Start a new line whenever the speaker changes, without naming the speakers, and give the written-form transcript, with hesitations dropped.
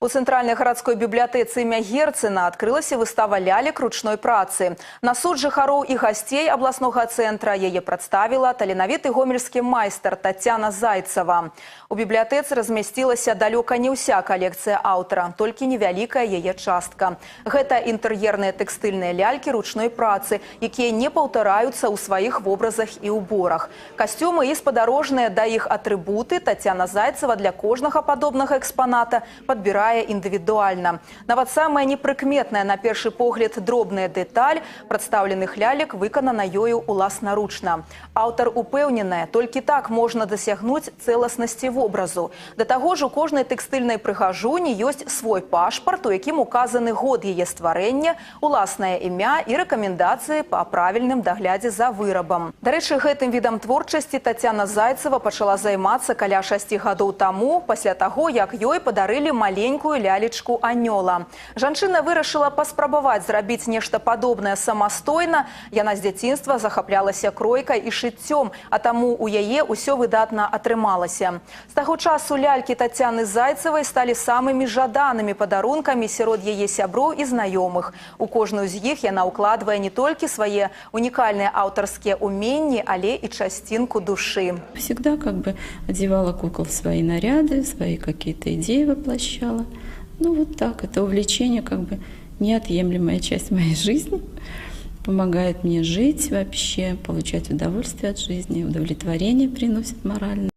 У цэнтральнай гарадской бібліятэцы імя Герцена адкрылася выстава лялек ручной працы. На суд жыхароў і гасцей абласнога цэнтра яе прадставіла таленавіты гомельскі майстар Тацяна Зайцева. У бібліятэцы размясцілася далёка не ўся калекцыя аўтара, толькі невялікая яе частка. Гэта інтэр'ерныя тэкстыльныя лялькі ручной працы, якія не паўтараюцца ў сваіх вобразах і ўборах. Касцюмы і спадарожныя да іх атрыбуты Тацяна Зайцева для кожнага падобнага экспаната падбірае індывідуальна. Нават самая непрыкметная на першы погляд дробная дэталь прадстаўленых лялек выканана ёю уласнаручна. Аўтар упэўненая, толькі так можна дасягнуць цэласнасці вобразу. Да таго ж у кожнай тэкстыльнай прыгажуні ёсць свой пашпарт, у якім указаны год яе стварэння, уласнае імя і рэкамендацыі па правільным даглядзе за вырабам. Дарэчы, гэтым відам творчасці Тацяна Зайцева пачала займацца каля 6 гадоў таму, пасля таго, як ёй падарылі маленькую лялечку Анёла. Жанчына вырашыла паспрабаваць зрабіць нешта падобнае самастойна. Яна з дзяцінства захаплялася кройкай і шыццём, а таму у яе ўсё выдатна атрымалася. З таго часу лялькі Тацяны Зайцевай сталі самымі жаданымі падарункамі сярод яе сяброў і знаёмых. У кожную з іх яна ўкладвае не толькі свае унікальныя аўтарскія уменні, але і частинку души.
Всегда одевала кукол в свои наряды, свои какие-то идеи воплощала. Ну вот так, это увлечение неотъемлемая часть моей жизни. Помогает мне жить вообще, получать удовольствие от жизни, удовлетворение приносит моральное.